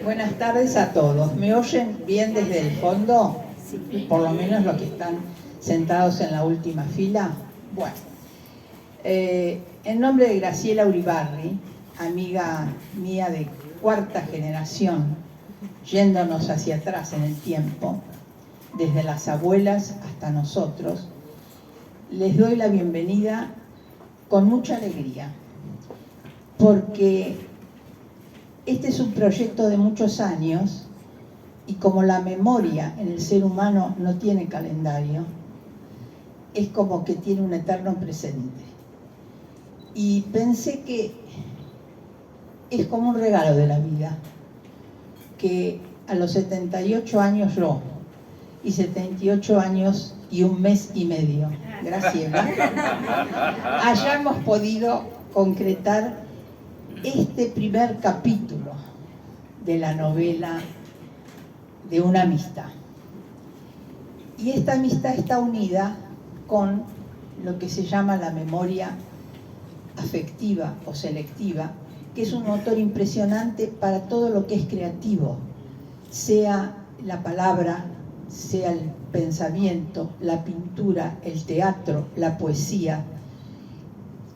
Buenas tardes a todos. ¿Me oyen bien desde el fondo? Por lo menos los que están sentados en la última fila. Bueno, en nombre de Graciela Uribarri, amiga mía de cuarta generación, yéndonos hacia atrás en el tiempo, desde las abuelas hasta nosotros, les doy la bienvenida con mucha alegría, porque este es un proyecto de muchos años y como la memoria en el ser humano no tiene calendario, es como que tiene un eterno presente. Y pensé que es como un regalo de la vida, que a los 78 años yo, y 78 años y un mes y medio, Graciela, hayamos podido concretar este primer capítulo de la novela de una amistad. Y esta amistad está unida con lo que se llama la memoria afectiva o selectiva, que es un motor impresionante para todo lo que es creativo, sea la palabra, sea el pensamiento, la pintura, el teatro, la poesía.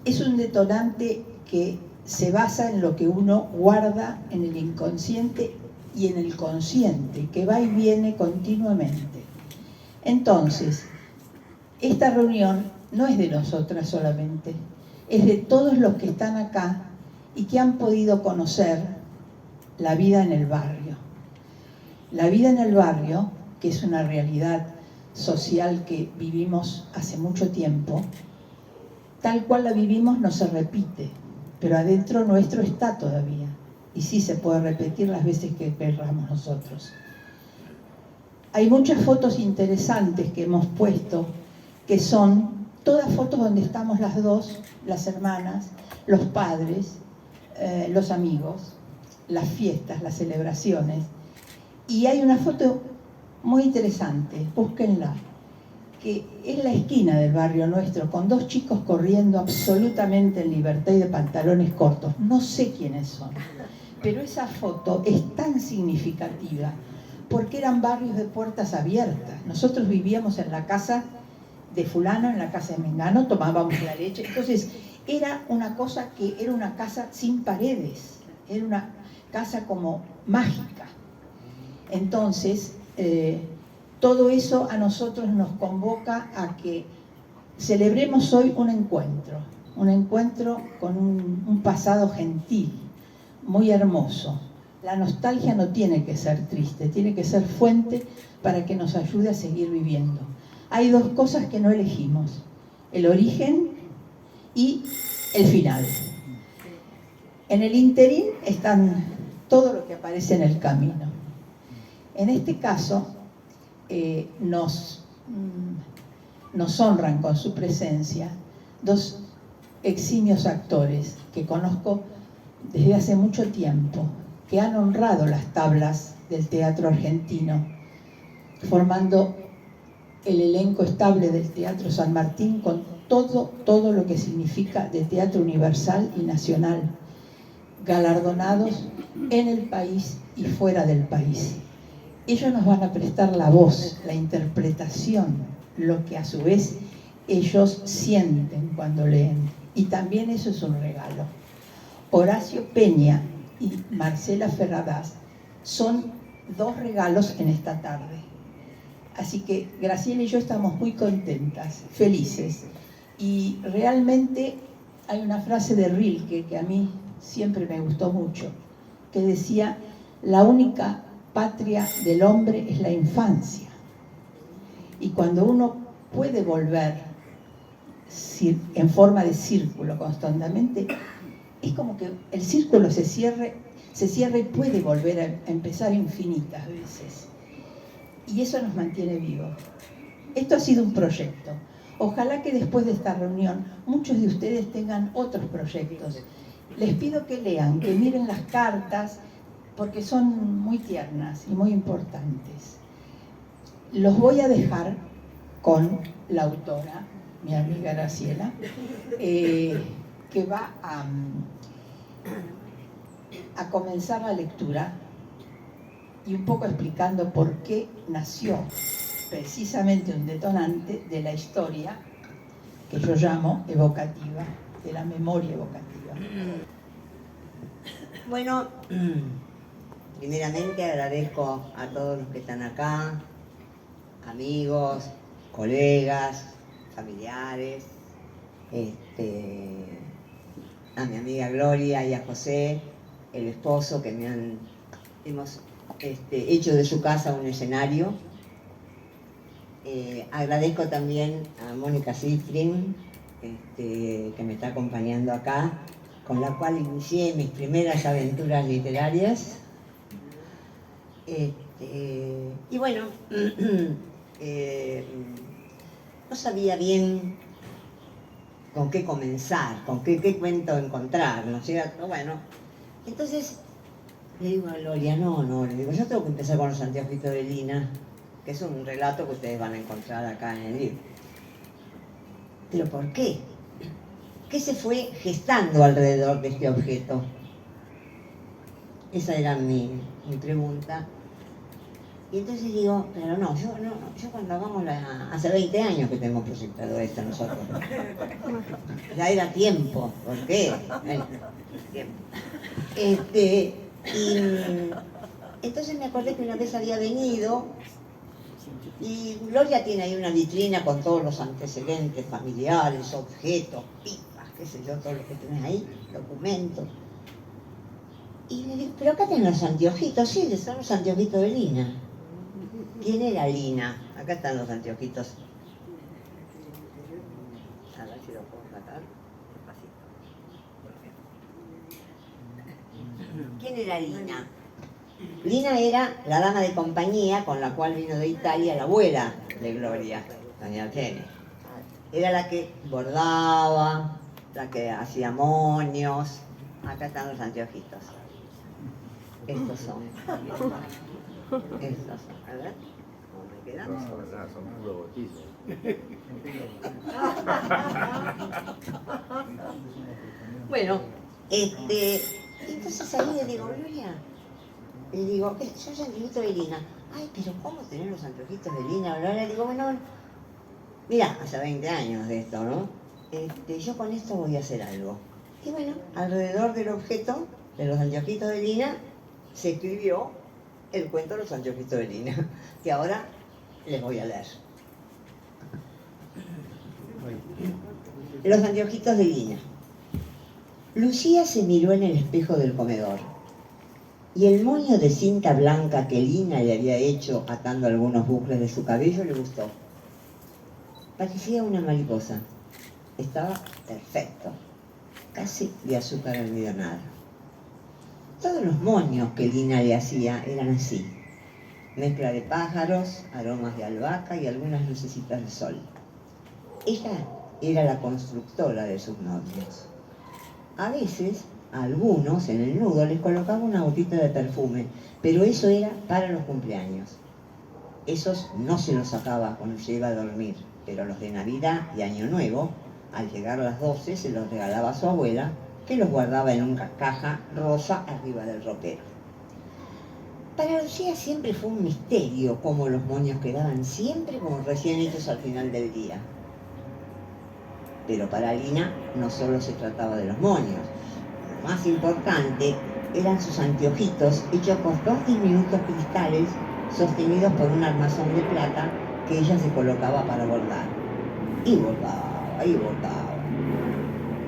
Es un detonante que se basa en lo que uno guarda en el inconsciente y en el consciente, que va y viene continuamente. Entonces, esta reunión no es de nosotras solamente, es de todos los que están acá y que han podido conocer la vida en el barrio. La vida en el barrio, que es una realidad social que vivimos hace mucho tiempo, tal cual la vivimos no se repite, pero adentro nuestro está todavía. Y sí se puede repetir las veces que querramos nosotros. Hay muchas fotos interesantes que hemos puesto, que son todas fotos donde estamos las dos, las hermanas, los padres, los amigos, las fiestas, las celebraciones. Y hay una foto muy interesante, búsquenla, que es la esquina del barrio nuestro, con dos chicos corriendo absolutamente en libertad y de pantalones cortos. No sé quiénes son, pero esa foto es tan significativa, porque eran barrios de puertas abiertas. Nosotros vivíamos en la casa de fulano, en la casa de Mengano, tomábamos la leche. Entonces, era una cosa que era una casa sin paredes, era una casa como mágica. Entonces, todo eso a nosotros nos convoca a que celebremos hoy un encuentro con un pasado gentil, muy hermoso. La nostalgia no tiene que ser triste, tiene que ser fuente para que nos ayude a seguir viviendo. Hay dos cosas que no elegimos: el origen y el final. En el interín están todo lo que aparece en el camino. En este caso, nos honran con su presencia dos eximios actores que conozco desde hace mucho tiempo, que han honrado las tablas del teatro argentino, formando el elenco estable del Teatro San Martín con todo lo que significa de teatro universal y nacional, galardonados en el país y fuera del país. Ellos nos van a prestar la voz, la interpretación, lo que a su vez ellos sienten cuando leen. Y también eso es un regalo. Horacio Peña y Marcela Ferradas son dos regalos en esta tarde. Así que Graciela y yo estamos muy contentas, felices. Y realmente hay una frase de Rilke que a mí siempre me gustó mucho, que decía: la única patria del hombre es la infancia. Y cuando uno puede volver en forma de círculo constantemente, es como que el círculo se cierra y puede volver a empezar infinitas veces. Y eso nos mantiene vivos. Esto ha sido un proyecto. Ojalá que después de esta reunión muchos de ustedes tengan otros proyectos. Les pido que lean, que miren las cartas, porque son muy tiernas y muy importantes. Los voy a dejar con la autora, mi amiga Graciela, que va a comenzar la lectura y un poco explicando por qué nació precisamente un detonante de la historia que yo llamo evocativa, de la memoria evocativa. Bueno, primeramente agradezco a todos los que están acá, amigos, colegas, familiares, a mi amiga Gloria y a José, el esposo, que hemos hecho de su casa un escenario. Agradezco también a Mónica Cifrin, que me está acompañando acá, con la cual inicié mis primeras aventuras literarias. Y bueno, no sabía bien con qué comenzar, con qué cuento encontrar, ¿no es cierto? Bueno, entonces le digo a Gloria, le digo, yo tengo que empezar con Los anteojitos de Lina, que es un relato que ustedes van a encontrar acá en el libro. ¿Pero por qué? ¿Qué se fue gestando alrededor de este objeto? Esa era mi pregunta. Y entonces digo, pero yo cuando hagamos hace 20 años que tenemos proyectado esto nosotros. Ya era tiempo, ¿por qué? Bueno, tiempo. Y entonces me acordé que una vez había venido y Gloria tiene ahí una vitrina con todos los antecedentes familiares, objetos, pipas, qué sé yo, todo lo que tenés ahí, documentos. Y le digo, pero acá tenés los anteojitos, sí, son los anteojitos de Lina. ¿Quién era Lina? Acá están los anteojitos. A ver si lo puedo sacar. Despacito. ¿Quién era Lina? Lina era la dama de compañía con la cual vino de Italia la abuela de Gloria, doña Jenny. Era la que bordaba, la que hacía moños. Acá están los anteojitos. Estos son. Estos son. A ver, ¿cómo me quedan? Son puro botillo. Bueno, entonces ahí le digo, Gloria, le digo, soy anteojito de Lina. Ay, pero ¿cómo tener los anteojitos de Lina? Le digo, bueno, mira, hace 20 años de esto, ¿no? Yo con esto voy a hacer algo. Y bueno, alrededor del objeto de los anteojitos de Lina se escribió el cuento de los anteojitos de Lina, que ahora les voy a leer. Los anteojitos de Lina. Lucía se miró en el espejo del comedor y el moño de cinta blanca que Lina le había hecho atando algunos bucles de su cabello le gustó. Parecía una mariposa. Estaba perfecto. Casi de azúcar almidonada. Todos los moños que Lina le hacía eran así. Mezcla de pájaros, aromas de albahaca y algunas lucecitas de sol. Ella era la constructora de sus novios. A veces, a algunos en el nudo les colocaba una gotita de perfume, pero eso era para los cumpleaños. Esos no se los sacaba cuando se iba a dormir, pero los de Navidad y Año Nuevo, al llegar a las 12, se los regalaba a su abuela, que los guardaba en una caja rosa arriba del ropero. Para Lucía siempre fue un misterio cómo los moños quedaban siempre como recién hechos al final del día. Pero para Lina no solo se trataba de los moños. Lo más importante eran sus anteojitos hechos con 2 diminutos cristales sostenidos por un armazón de plata que ella se colocaba para bordar. Y bordaba, y bordaba.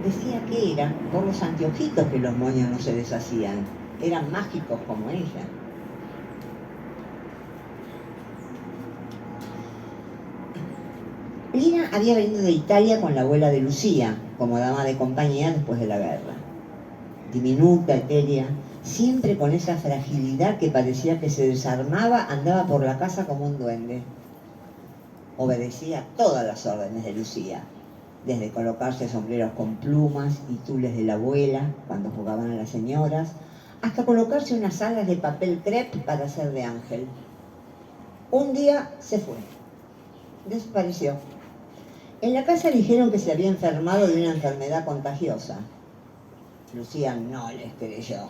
Decía que era por los anteojitos que los moños no se deshacían. Eran mágicos como ella. Lina había venido de Italia con la abuela de Lucía, como dama de compañía después de la guerra. Diminuta, etérea, siempre con esa fragilidad que parecía que se desarmaba, andaba por la casa como un duende. Obedecía todas las órdenes de Lucía, desde colocarse sombreros con plumas y tules de la abuela cuando jugaban a las señoras, hasta colocarse unas alas de papel crepe para hacer de ángel. Un día se fue, desapareció. En la casa dijeron que se había enfermado de una enfermedad contagiosa. Lucía no les creyó.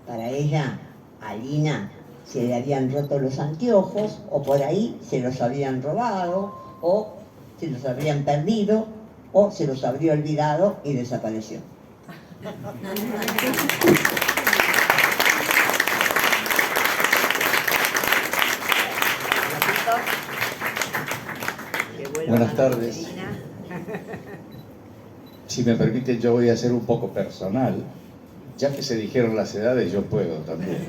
Para ella, a Lina se le habían roto los anteojos, o por ahí se los habían robado, o se los habrían perdido, o se los habría olvidado y desapareció. Buenas tardes. Si me permiten, yo voy a ser un poco personal. Ya que se dijeron las edades, yo puedo también.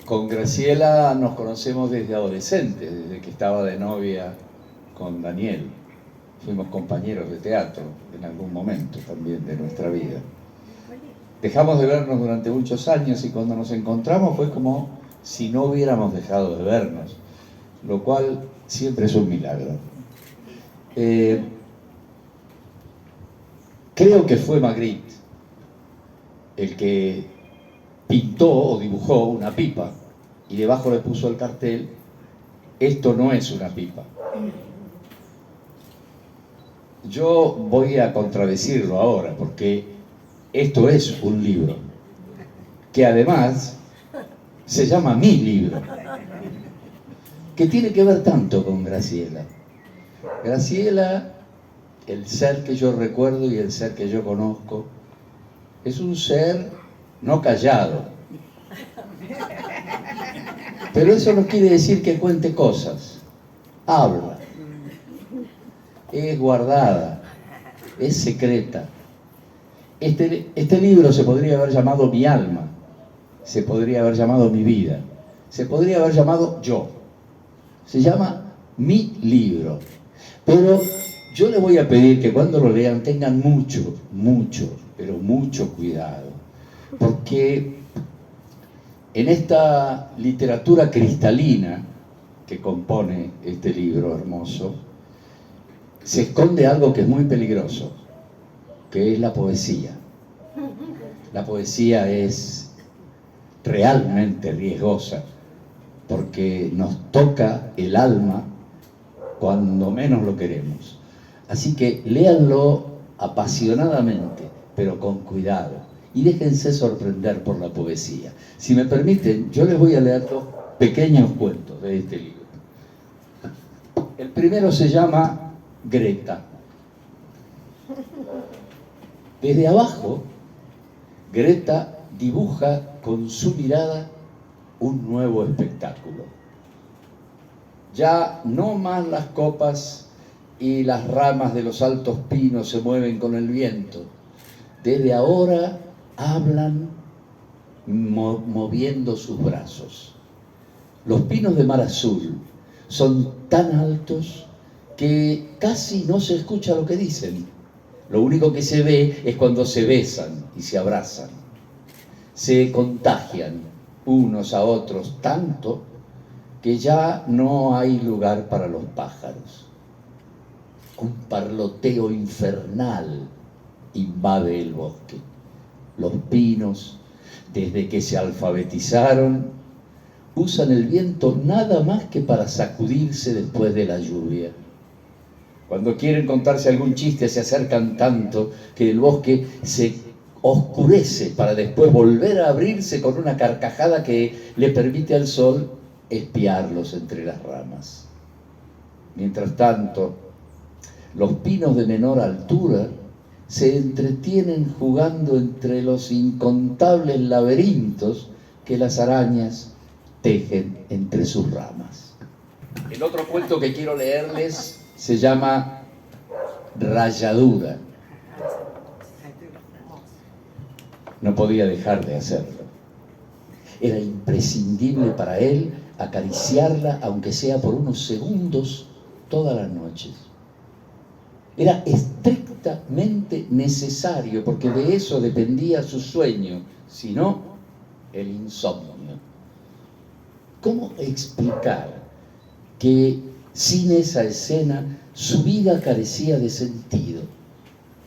Con Graciela nos conocemos desde adolescentes, desde que estaba de novia con Daniel. Fuimos compañeros de teatro en algún momento también de nuestra vida. Dejamos de vernos durante muchos años y cuando nos encontramos fue como si no hubiéramos dejado de vernos, lo cual siempre es un milagro. Creo que fue Magritte el que pintó o dibujó una pipa y debajo le puso el cartel: esto no es una pipa. Yo voy a contradecirlo ahora porque esto es un libro que además se llama Mi Libro, que tiene que ver tanto con Graciela. Graciela, el ser que yo recuerdo y el ser que yo conozco, es un ser no callado. Pero eso no quiere decir que cuente cosas. Habla. Es guardada. Es secreta. Este libro se podría haber llamado Mi Alma. Se podría haber llamado Mi Vida. Se podría haber llamado Yo. Se llama Mi Libro. Pero yo les voy a pedir que cuando lo lean tengan mucho, pero mucho cuidado. Porque en esta literatura cristalina que compone este libro hermoso, se esconde algo que es muy peligroso, que es la poesía. La poesía es realmente riesgosa, porque nos toca el alma cuando menos lo queremos. Así que léanlo apasionadamente, pero con cuidado, y déjense sorprender por la poesía. Si me permiten, yo les voy a leer dos pequeños cuentos de este libro. El primero se llama Greta. Desde abajo, Greta dibuja con su mirada un nuevo espectáculo. Ya no más las copas y las ramas de los altos pinos se mueven con el viento. Desde ahora hablan moviendo sus brazos. Los pinos de mar azul son tan altos que casi no se escucha lo que dicen. Lo único que se ve es cuando se besan y se abrazan. Se contagian unos a otros tanto que ya no hay lugar para los pájaros. Un parloteo infernal invade el bosque. Los pinos, desde que se alfabetizaron, usan el viento nada más que para sacudirse después de la lluvia. Cuando quieren contarse algún chiste se acercan tanto que el bosque se oscurece para después volver a abrirse con una carcajada que le permite al sol espiarlos entre las ramas. Mientras tanto, los pinos de menor altura se entretienen jugando entre los incontables laberintos que las arañas tejen entre sus ramas. El otro cuento que quiero leerles se llama Ralladura. No podía dejar de hacerlo. Era imprescindible para él acariciarla, aunque sea por unos segundos, todas las noches. Era estrictamente necesario, porque de eso dependía su sueño, si no, el insomnio. ¿Cómo explicar que sin esa escena su vida carecía de sentido?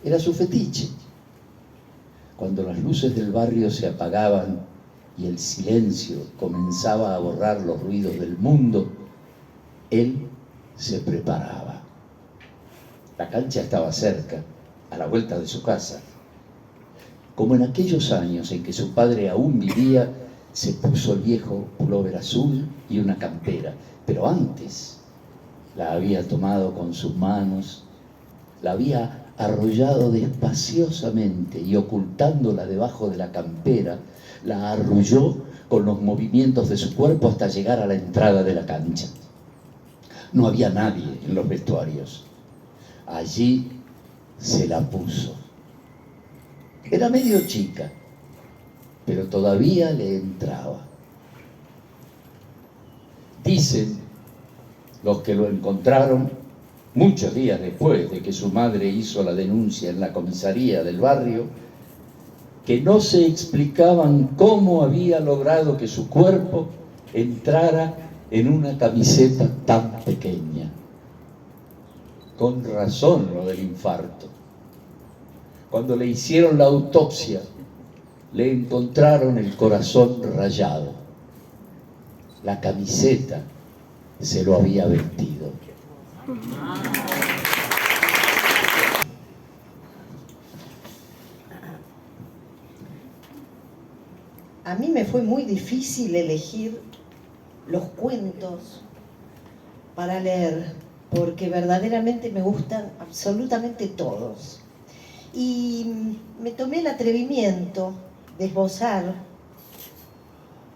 Era su fetiche. Cuando las luces del barrio se apagaban y el silencio comenzaba a borrar los ruidos del mundo, él se preparaba. La cancha estaba cerca, a la vuelta de su casa. como en aquellos años en que su padre aún vivía, se puso el viejo pullover azul y una campera, pero antes la había tomado con sus manos, la había arrullado despaciosamente y ocultándola debajo de la campera, la arrulló con los movimientos de su cuerpo hasta llegar a la entrada de la cancha. No había nadie en los vestuarios. Allí se la puso. Era medio chica, pero todavía le entraba. Dicen los que lo encontraron muchos días después de que su madre hizo la denuncia en la comisaría del barrio, que no se explicaban cómo había logrado que su cuerpo entrara en una camiseta tan pequeña. Con razón lo del infarto. Cuando le hicieron la autopsia, le encontraron el corazón rayado. La camiseta se lo había vendido. A mí me fue muy difícil elegir los cuentos para leer, porque verdaderamente me gustan absolutamente todos. Y me tomé el atrevimiento de esbozar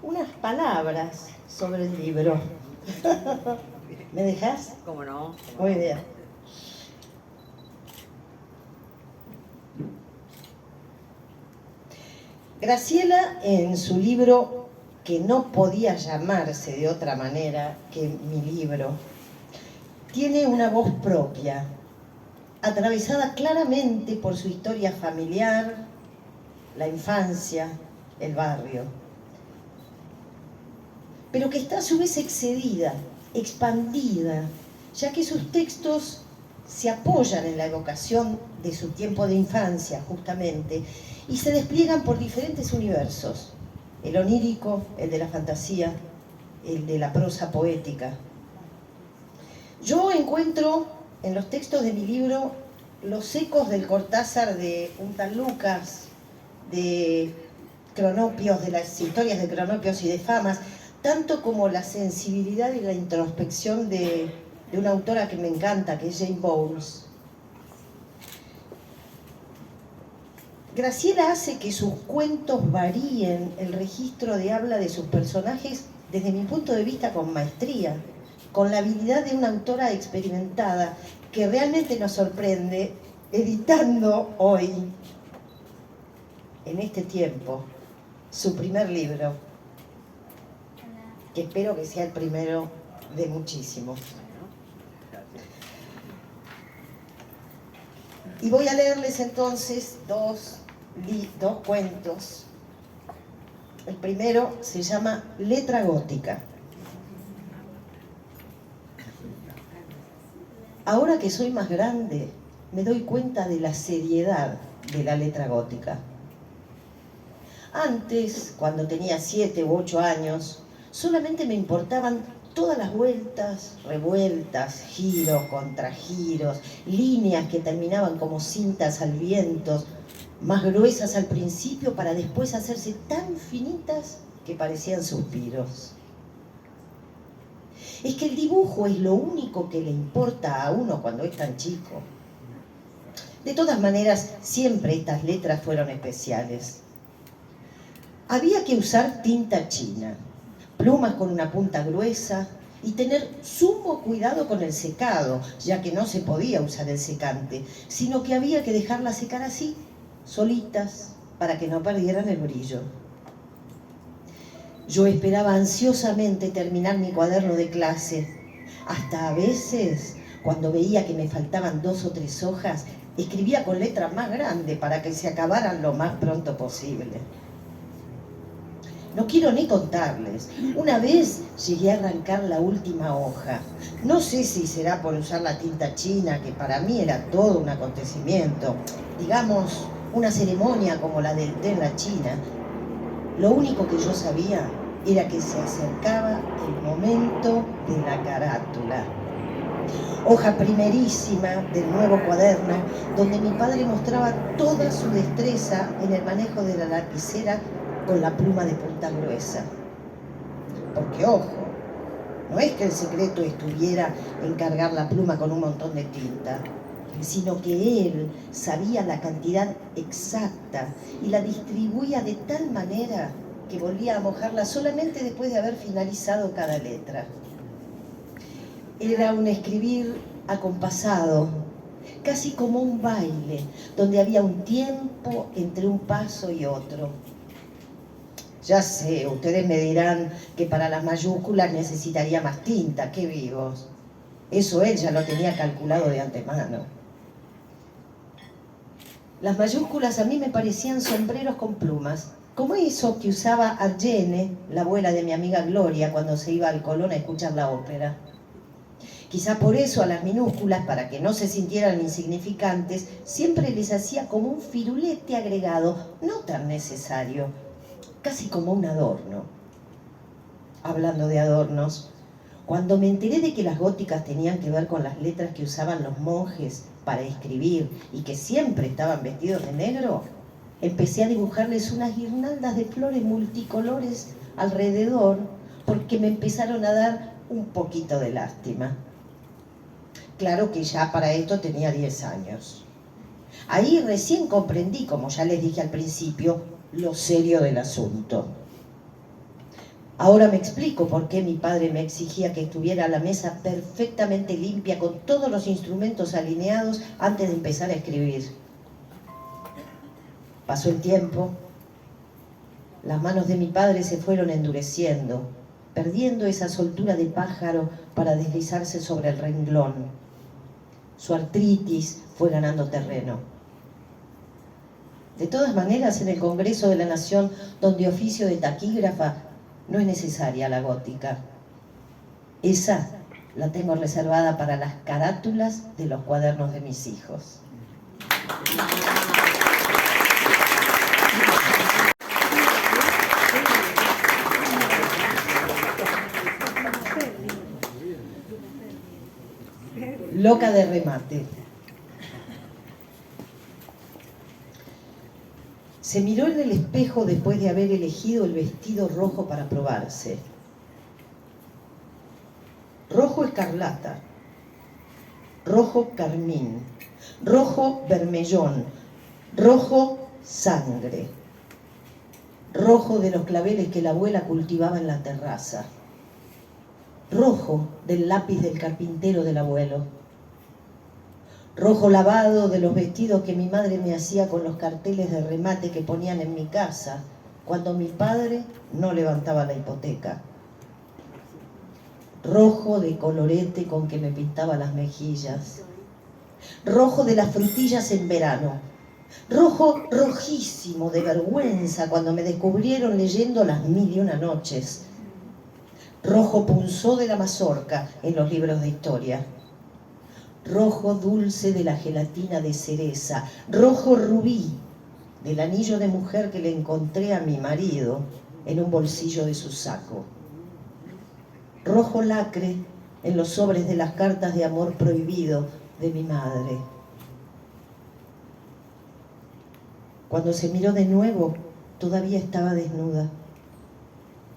unas palabras sobre el libro. ¿Me dejas? ¿Cómo no? Muy bien. Graciela, en su libro, que no podía llamarse de otra manera que mi libro, tiene una voz propia, atravesada claramente por su historia familiar, la infancia, el barrio, pero que está a su vez excedida, expandida, ya que sus textos se apoyan en la evocación de su tiempo de infancia, justamente, y se despliegan por diferentes universos: el onírico, el de la fantasía, el de la prosa poética. Yo encuentro en los textos de mi libro los ecos del Cortázar de un tal Lucas, de Cronopios, de las historias de Cronopios y de Famas, tanto como la sensibilidad y la introspección de una autora que me encanta, que es Jane Bowles. Graciela hace que sus cuentos varíen el registro de habla de sus personajes desde mi punto de vista con maestría, con la habilidad de una autora experimentada que realmente nos sorprende editando hoy, en este tiempo, su primer libro, que espero que sea el primero de muchísimos. Y voy a leerles entonces dos cuentos. El primero se llama Letra Gótica. Ahora que soy más grande, me doy cuenta de la seriedad de la letra gótica. Antes, cuando tenía 7 u 8 años, solamente me importaban todas las vueltas, revueltas, giros, contragiros, líneas que terminaban como cintas al viento, más gruesas al principio para después hacerse tan finitas que parecían suspiros. Es que el dibujo es lo único que le importa a uno cuando es tan chico. De todas maneras, siempre estas letras fueron especiales. Había que usar tinta china, plumas con una punta gruesa y tener sumo cuidado con el secado, ya que no se podía usar el secante, sino que había que dejarlas secar así, solitas, para que no perdieran el brillo. Yo esperaba ansiosamente terminar mi cuaderno de clase. Hasta a veces, cuando veía que me faltaban 2 o 3 hojas, escribía con letra más grande para que se acabaran lo más pronto posible. No quiero ni contarles. Una vez llegué a arrancar la última hoja. No sé si será por usar la tinta china, que para mí era todo un acontecimiento. Digamos, una ceremonia como la del té en la China. Lo único que yo sabía era que se acercaba el momento de la carátula. Hoja primerísima del nuevo cuaderno, donde mi padre mostraba toda su destreza en el manejo de la lapicera con la pluma de punta gruesa. Porque, ojo, no es que el secreto estuviera en cargar la pluma con un montón de tinta, sino que él sabía la cantidad exacta y la distribuía de tal manera que volvía a mojarla solamente después de haber finalizado cada letra. Era un escribir acompasado, casi como un baile, donde había un tiempo entre un paso y otro. Ya sé, ustedes me dirán que para las mayúsculas necesitaría más tinta, qué vivos. Eso él ya lo tenía calculado de antemano. Las mayúsculas a mí me parecían sombreros con plumas, como eso que usaba Argene, la abuela de mi amiga Gloria, cuando se iba al Colón a escuchar la ópera. Quizá por eso a las minúsculas, para que no se sintieran insignificantes, siempre les hacía como un firulete agregado, no tan necesario, casi como un adorno. Hablando de adornos, cuando me enteré de que las góticas tenían que ver con las letras que usaban los monjes para escribir y que siempre estaban vestidos de negro, empecé a dibujarles unas guirnaldas de flores multicolores alrededor porque me empezaron a dar un poquito de lástima. Claro que ya para esto tenía 10 años. Ahí recién comprendí, como ya les dije al principio, lo serio del asunto. Ahora me explico por qué mi padre me exigía que estuviera la mesa perfectamente limpia con todos los instrumentos alineados antes de empezar a escribir. Pasó el tiempo, las manos de mi padre se fueron endureciendo, perdiendo esa soltura de pájaro para deslizarse sobre el renglón. Su artritis fue ganando terreno. De todas maneras, en el Congreso de la Nación, donde oficio de taquígrafa, no es necesaria la gótica. Esa la tengo reservada para las carátulas de los cuadernos de mis hijos. Loca de remate. Se miró en el espejo después de haber elegido el vestido rojo para probarse. Rojo escarlata, rojo carmín, rojo bermellón, rojo sangre, rojo de los claveles que la abuela cultivaba en la terraza, rojo del lápiz del carpintero del abuelo, rojo lavado de los vestidos que mi madre me hacía con los carteles de remate que ponían en mi casa cuando mi padre no levantaba la hipoteca, rojo de colorete con que me pintaba las mejillas, rojo de las frutillas en verano, rojo rojísimo de vergüenza cuando me descubrieron leyendo Las 1001 noches, rojo punzó de la mazorca en los libros de historia, rojo dulce de la gelatina de cereza, rojo rubí del anillo de mujer que le encontré a mi marido en un bolsillo de su saco, rojo lacre en los sobres de las cartas de amor prohibido de mi madre. Cuando se miró de nuevo, todavía estaba desnuda.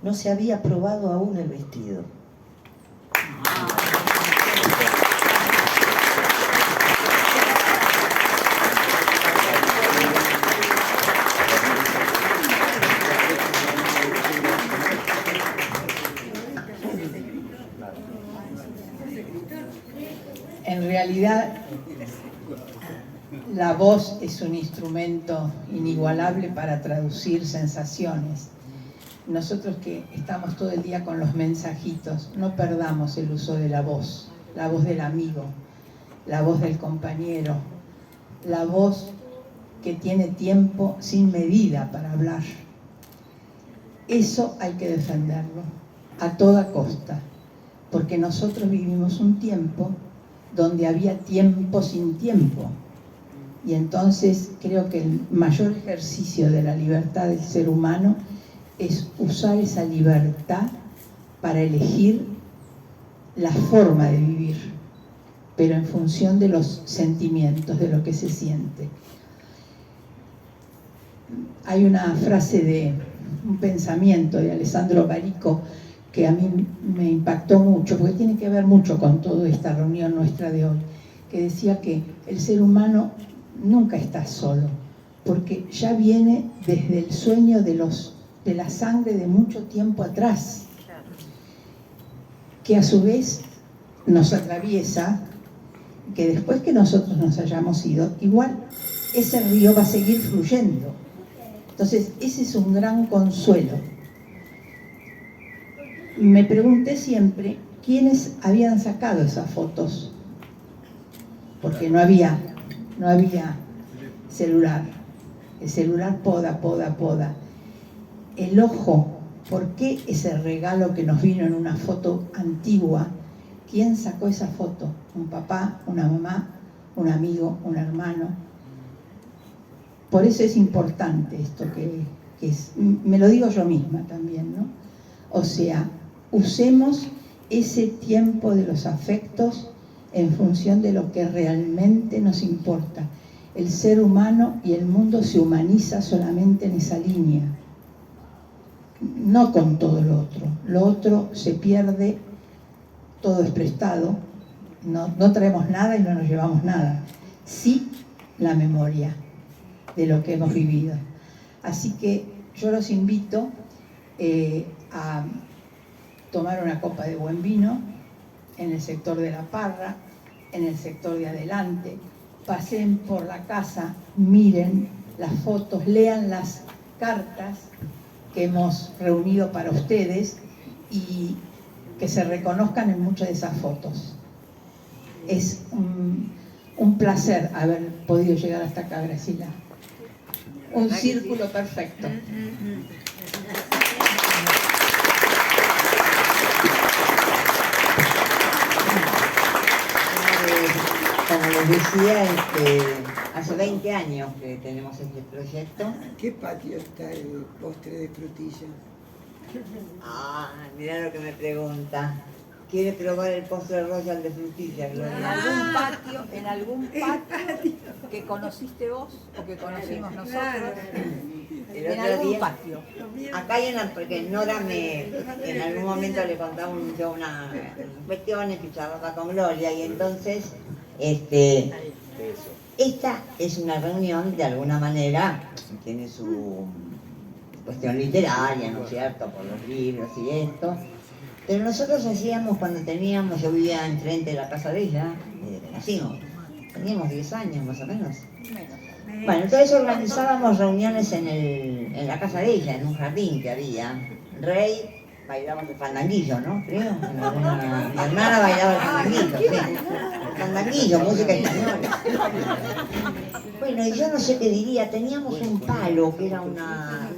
No se había probado aún el vestido. En realidad, la voz es un instrumento inigualable para traducir sensaciones. Nosotros que estamos todo el día con los mensajitos, no perdamos el uso de la voz del amigo, la voz del compañero, la voz que tiene tiempo sin medida para hablar. Eso hay que defenderlo a toda costa, porque nosotros vivimos un tiempo donde había tiempo sin tiempo. Y entonces creo que el mayor ejercicio de la libertad del ser humano es usar esa libertad para elegir la forma de vivir, pero en función de los sentimientos, de lo que se siente. Hay una frase de un pensamiento de Alessandro Barico que a mí me impactó mucho, porque tiene que ver mucho con toda esta reunión nuestra de hoy, que decía que el ser humano nunca está solo, porque ya viene desde el sueño de la sangre de mucho tiempo atrás, que a su vez nos atraviesa, que después que nosotros nos hayamos ido, igual ese río va a seguir fluyendo. Entonces, ese es un gran consuelo. Me pregunté siempre quiénes habían sacado esas fotos, porque no había celular. El celular poda. El ojo, ¿por qué ese regalo que nos vino en una foto antigua? ¿Quién sacó esa foto? ¿Un papá, una mamá, un amigo, un hermano? Por eso es importante esto que es, me lo digo yo misma también, ¿no? O sea, usemos ese tiempo de los afectos en función de lo que realmente nos importa. El ser humano y el mundo se humaniza solamente en esa línea, no con todo lo otro. Lo otro se pierde, todo es prestado, no traemos nada y no nos llevamos nada. Sí, la memoria de lo que hemos vivido. Así que yo los invito a tomar una copa de buen vino en el sector de La Parra, en el sector de adelante, pasen por la casa, miren las fotos, lean las cartas que hemos reunido para ustedes y que se reconozcan en muchas de esas fotos. Es un placer haber podido llegar hasta acá, Graciela. Un círculo perfecto. Como les decía, hace 20 años que tenemos este proyecto. ¿En qué patio está el postre de frutilla? Ah, mirá lo que me pregunta. ¿Quiere probar el postre royal de frutilla, Gloria? En algún patio que conociste vos o que conocimos nosotros. El En otro algún día, patio. acá hay una, porque Nora en algún momento le contaba yo una cuestiones que charlaba con Gloria y entonces esta es una reunión de alguna manera, tiene su cuestión literaria, ¿no es cierto?, por los libros y esto, pero nosotros hacíamos cuando teníamos, yo vivía enfrente de la casa de ella, desde que nacimos, teníamos 10 años más o menos. Bueno, entonces organizábamos reuniones en la casa de ella, en un jardín que había. Rey bailaba el fandanguillo, ¿no? Creo. Mi hermana bailaba el fandanguillo, sí. El fandanguillo, música española. Bueno, y yo no sé qué diría, teníamos un palo que era una...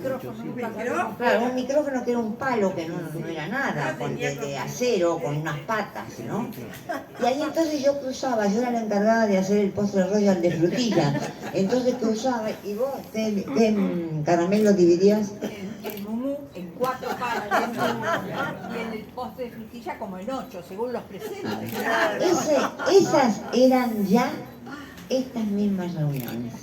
Claro, un micrófono que era un palo que no era nada, de acero, con unas patas, ¿no? Y ahí entonces yo cruzaba, yo era la encargada de hacer el postre royal de frutilla. Entonces cruzaba, y vos, ¿qué caramelo dividías? El mumú en 4 partes y en el postre de frutilla como en 8, según los presentes. Esas eran ya estas mismas reuniones.